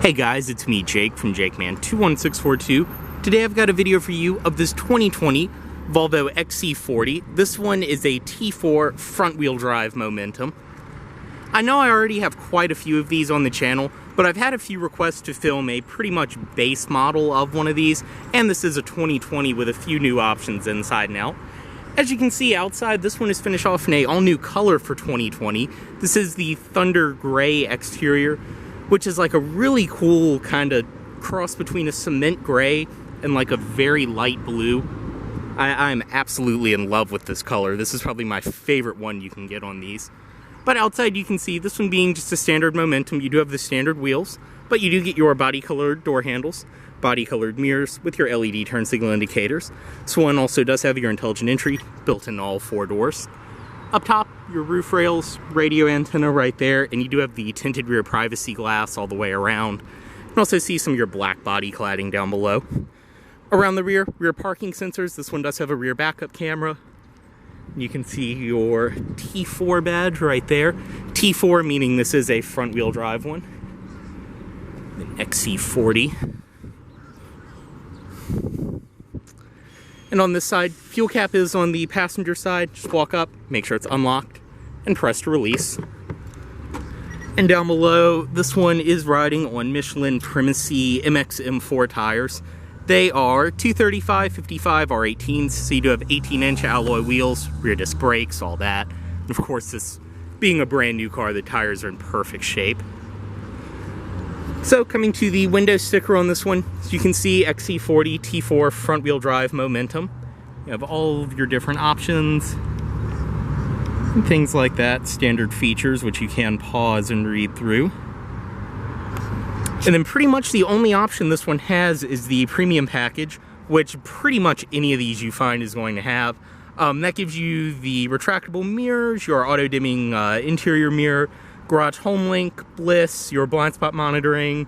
Hey guys, it's me, Jake from JakeMan21642. Today I've got a video for you of this 2020 Volvo XC40. This one is a T4 front-wheel drive Momentum. I know I already have quite a few of these on the channel, but I've had a few requests to film a pretty much base model of one of these, and this is a 2020 with a few new options inside and out. As you can see outside, this one is finished off in a all-new color for 2020. This is the Thunder Gray exterior, which is like a really cool kind of cross between a cement gray and like a very light blue. I'm absolutely in love with this color. This is probably my favorite one you can get on these. But outside you can see this one being just a standard Momentum. You do have the standard wheels, but you do get your body colored door handles, body colored mirrors with your LED turn signal indicators. This one also does have your intelligent entry built in all four doors. Up top, your roof rails, radio antenna right there, and you do have the tinted rear privacy glass all the way around. You can also see some of your black body cladding down below. Around the rear parking sensors. This one does have a rear backup camera. You can see your T4 badge right there. T4 meaning this is a front-wheel drive one. An XC40. And on this side, fuel cap is on the passenger side. Just walk up, make sure it's unlocked, and press to release. And down below, this one is riding on Michelin Primacy MX M4 tires. They are 235/55 R18s, so you do have 18-inch alloy wheels, rear disc brakes, all that. And of course, this being a brand new car, the tires are in perfect shape. So coming to the window sticker on this one, as you can see, XC40 T4 front-wheel drive Momentum. You have all of your different options and things like that, standard features which you can pause and read through. And then pretty much the only option this one has is the premium package, which pretty much any of these you find is going to have. That gives you the retractable mirrors, your auto-dimming interior mirror, garage home link, bliss, your blind spot monitoring,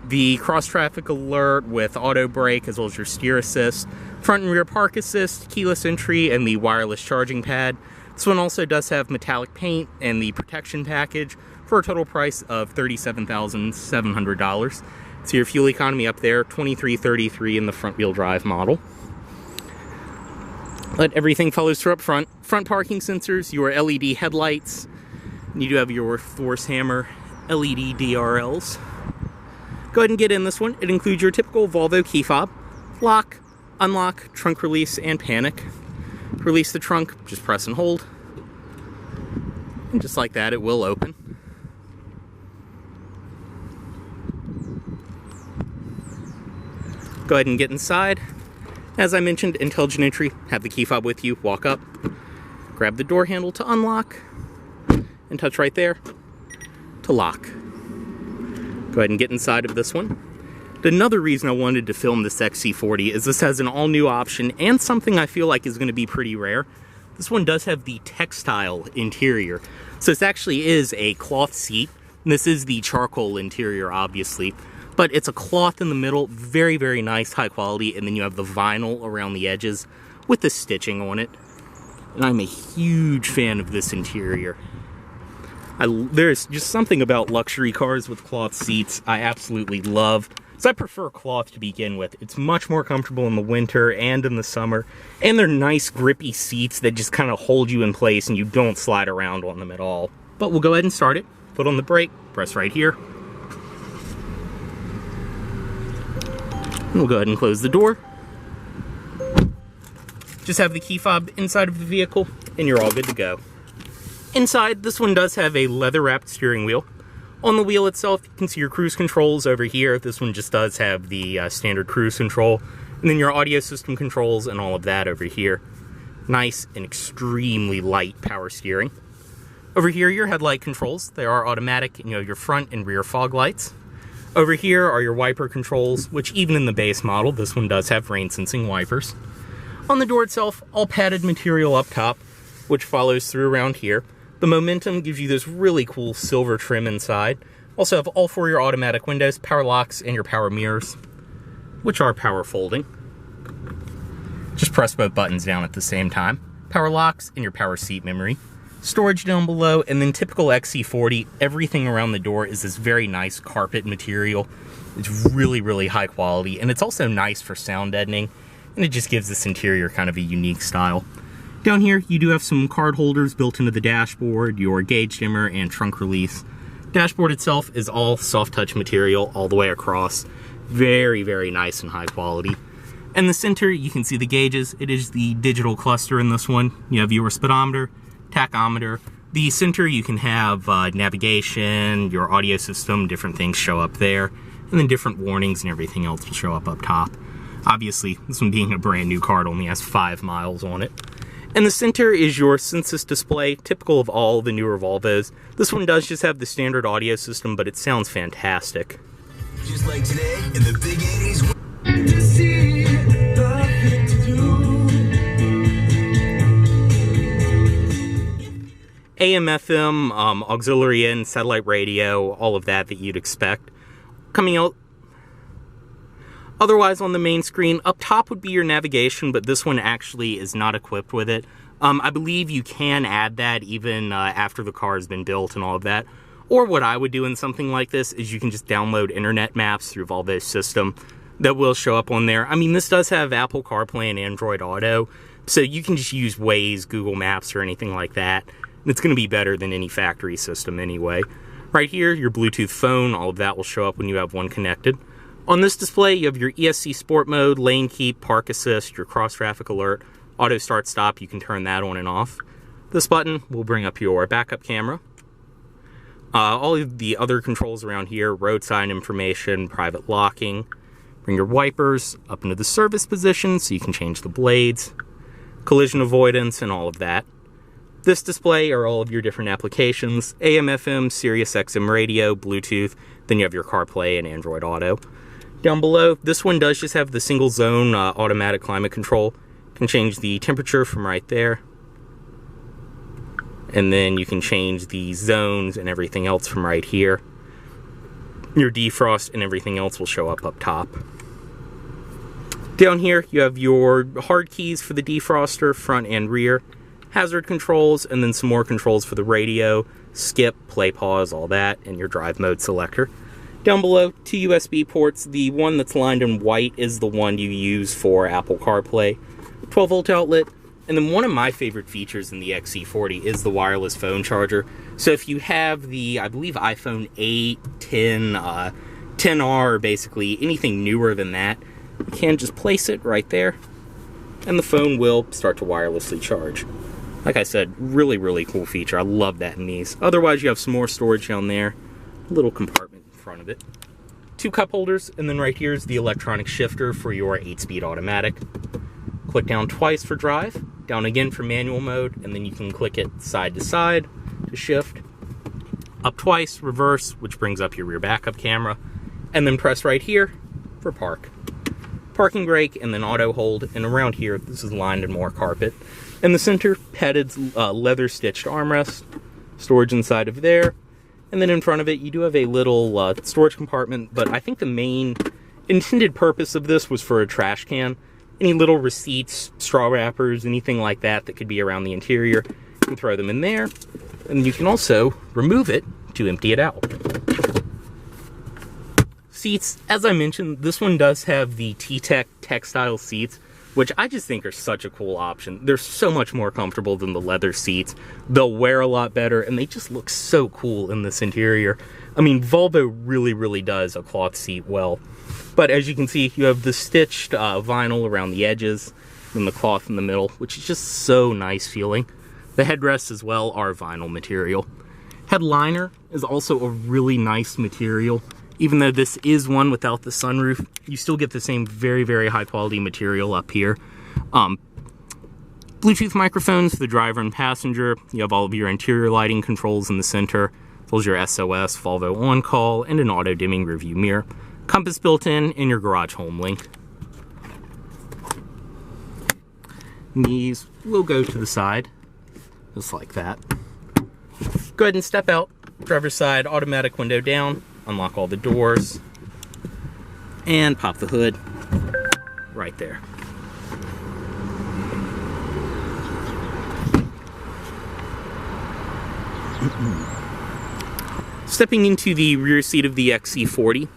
the cross traffic alert with auto brake as well as your steer assist, front and rear park assist, keyless entry, and the wireless charging pad. This one also does have metallic paint and the protection package for a total price of $37,700. So your fuel economy up there, $23.33 in the front wheel drive model. But everything follows through up front. Front parking sensors, your LED headlights. You do have your Force Hammer LED DRLs. Go ahead and get in this one. It includes your typical Volvo key fob, lock, unlock, trunk release, and panic. Release the trunk, just press and hold. And just like that, it will open. Go ahead and get inside. As I mentioned, intelligent entry, have the key fob with you, walk up, grab the door handle to unlock, and touch right there to lock. Go ahead and get inside of this one. Another reason I wanted to film this XC40 is this has an all-new option and something I feel like is going to be pretty rare. This one does have the textile interior. So this actually is a cloth seat. And this is the charcoal interior, obviously. But it's a cloth in the middle, very, very nice, high quality. And then you have the vinyl around the edges with the stitching on it. And I'm a huge fan of this interior. There's just something about luxury cars with cloth seats I absolutely love. So I prefer cloth to begin with. It's much more comfortable in the winter and in the summer. And they're nice grippy seats that just kind of hold you in place and you don't slide around on them at all. But we'll go ahead and start it. Foot on the brake, press right here. And we'll go ahead and close the door. Just have the key fob inside of the vehicle and you're all good to go. Inside, this one does have a leather-wrapped steering wheel. On the wheel itself, you can see your cruise controls over here. This one just does have the standard cruise control. And then your audio system controls and all of that over here. Nice and extremely light power steering. Over here, your headlight controls. They are automatic, and you have your front and rear fog lights. Over here are your wiper controls, which even in the base model, this one does have rain-sensing wipers. On the door itself, all padded material up top, which follows through around here. The Momentum gives you this really cool silver trim inside. Also have all four of your automatic windows, power locks, and your power mirrors, which are power folding. Just press both buttons down at the same time. Power locks and your power seat memory. storage down below, and then typical XC40, everything around the door is this very nice carpet material. It's really, really high quality, and it's also nice for sound deadening, and it just gives this interior kind of a unique style. Down here, you do have some card holders built into the dashboard, your gauge dimmer, and trunk release. Dashboard itself is all soft touch material all the way across. Very, very nice and high quality. In the center, you can see the gauges. It is the digital cluster in this one. You have your speedometer, tachometer. The center, you can have navigation, your audio system, different things show up there, and then different warnings and everything else will show up top. Obviously, this one being a brand new car, it only has 5 miles on it. In the center is your Census display, typical of all the newer Volvos. This one does just have the standard audio system, but it sounds fantastic. Just like today, in the big 80s. AM, FM, auxiliary in, satellite radio, all of that you'd expect. Coming out otherwise on the main screen, up top would be your navigation, but this one actually is not equipped with it. I believe you can add that even after the car has been built and all of that. Or what I would do in something like this is you can just download internet maps through Volvo's system that will show up on there. I mean, this does have Apple CarPlay and Android Auto, so you can just use Waze, Google Maps, or anything like that. And it's going to be better than any factory system anyway. Right here, your Bluetooth phone, all of that will show up when you have one connected. On this display, you have your ESC Sport Mode, Lane Keep, Park Assist, your Cross Traffic Alert, Auto Start Stop, you can turn that on and off. This button will bring up your backup camera. All of the other controls around here, roadside information, private locking. Bring your wipers up into the service position so you can change the blades, collision avoidance, and all of that. This display are all of your different applications, AM, FM, Sirius XM radio, Bluetooth, then you have your CarPlay and Android Auto. Down below, this one does just have the single zone automatic climate control. You can change the temperature from right there. And then you can change the zones and everything else from right here. Your defrost and everything else will show up top. Down here, you have your hard keys for the defroster, front and rear, hazard controls, and then some more controls for the radio, skip, play, pause, all that, and your drive mode selector. Down below, 2 USB ports. The one that's lined in white is the one you use for Apple CarPlay. 12-volt outlet. And then one of my favorite features in the XC40 is the wireless phone charger. So if you have the, I believe, iPhone 8, 10, 10R, basically anything newer than that, you can just place it right there, and the phone will start to wirelessly charge. Like I said, really, really cool feature. I love that in these. Otherwise, you have some more storage down there, a little compartment in front of it. 2 cup holders, and then right here is the electronic shifter for your 8-speed automatic. Click down twice for drive, down again for manual mode, and then you can click it side to side to shift. Up twice, reverse, which brings up your rear backup camera, and then press right here for park. Parking brake, and then auto hold, and around here, this is lined in more carpet. In the center, padded leather-stitched armrest, storage inside of there, and then in front of it, you do have a little storage compartment, but I think the main intended purpose of this was for a trash can. Any little receipts, straw wrappers, anything like that that could be around the interior, you can throw them in there, and you can also remove it to empty it out. Seats, as I mentioned, this one does have the T-Tech textile seats, which I just think are such a cool option. They're so much more comfortable than the leather seats. They'll wear a lot better, and they just look so cool in this interior. I mean, Volvo really, really does a cloth seat well. But as you can see, you have the stitched vinyl around the edges, and the cloth in the middle, which is just so nice feeling. The headrests as well are vinyl material. Headliner is also a really nice material. Even though this is one without the sunroof, you still get the same very, very high quality material up here. Bluetooth microphones for the driver and passenger. You have all of your interior lighting controls in the center. There's your SOS, Volvo On Call, and an auto dimming rearview mirror. Compass built in, and your garage home link. And these will go to the side, just like that. Go ahead and step out. Driver's side, automatic window down. Unlock all the doors, and pop the hood right there. Stepping into the rear seat of the XC40,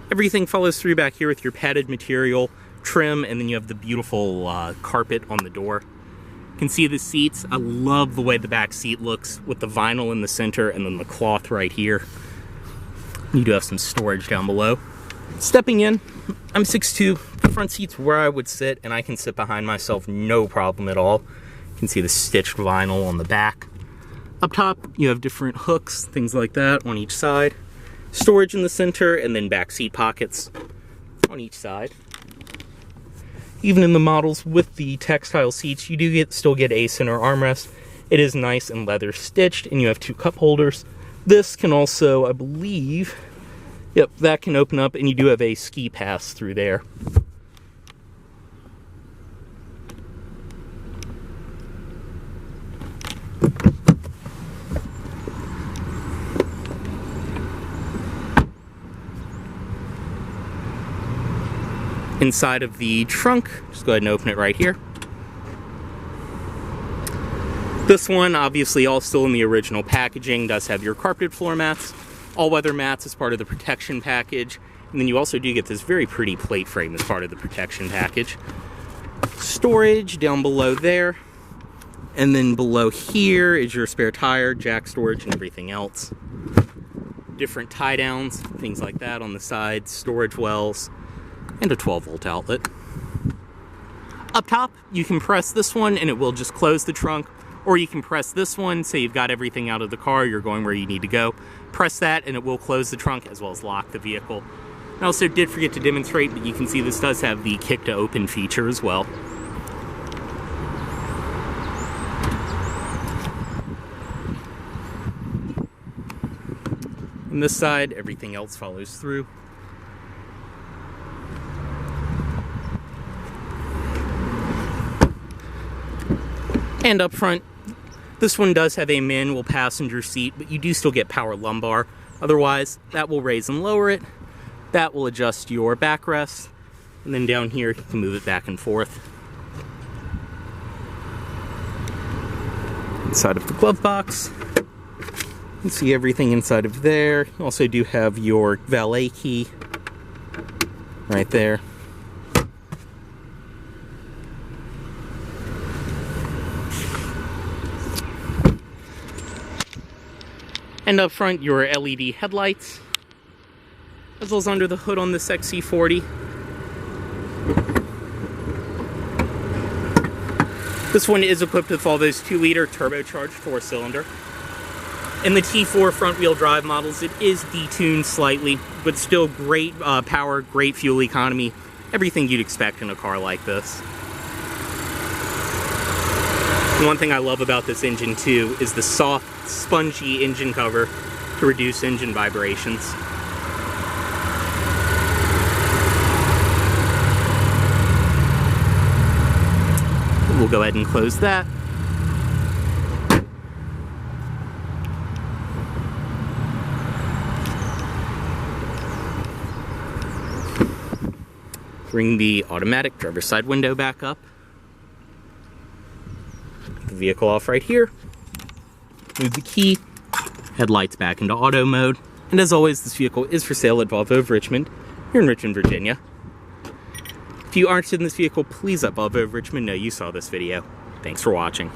Everything follows through back here with your padded material, trim, and then you have the beautiful carpet on the door. You can see the seats. I love the way the back seat looks with the vinyl in the center and then the cloth right here. You do have some storage down below. Stepping in, I'm 6'2". The front seat's where I would sit, and I can sit behind myself no problem at all. You can see the stitched vinyl on the back. Up top, you have different hooks, things like that on each side. Storage in the center, and then back seat pockets on each side. Even in the models with the textile seats, you do still get a center armrest. It is nice and leather stitched, and you have 2 cup holders. This can also, I believe, yep, that can open up, and you do have a ski pass through there. Inside of the trunk, just go ahead and open it right here. This one, obviously all still in the original packaging, does have your carpeted floor mats, all-weather mats as part of the protection package, and then you also do get this very pretty plate frame as part of the protection package. Storage down below there, and then below here is your spare tire, jack storage, and everything else. Different tie-downs, things like that on the sides, storage wells, and a 12-volt outlet. Up top, you can press this one and it will just close the trunk, or you can press this one, say you've got everything out of the car, you're going where you need to go. Press that and it will close the trunk as well as lock the vehicle. I also did forget to demonstrate, but you can see this does have the kick to open feature as well. On this side, everything else follows through. And up front, this one does have a manual passenger seat, but you do still get power lumbar. Otherwise, that will raise and lower it. That will adjust your backrest. And then down here, you can move it back and forth. Inside of the glove box, you can see everything inside of there. You also do have your valet key right there. And up front, your LED headlights, as well as under the hood on this XC40. This one is equipped with Volvo's 2-liter turbocharged 4-cylinder. In the T4 front-wheel drive models, it is detuned slightly, but still great power, great fuel economy, everything you'd expect in a car like this. One thing I love about this engine too is the soft, spongy engine cover to reduce engine vibrations. We'll go ahead and close that. Bring the automatic driver's side window back up. The vehicle off right here. Move the key. Headlights back into auto mode. And as always, this vehicle is for sale at Volvo of Richmond, here in Richmond, Virginia. If you are interested in this vehicle, please let Volvo of Richmond know you saw this video. Thanks for watching.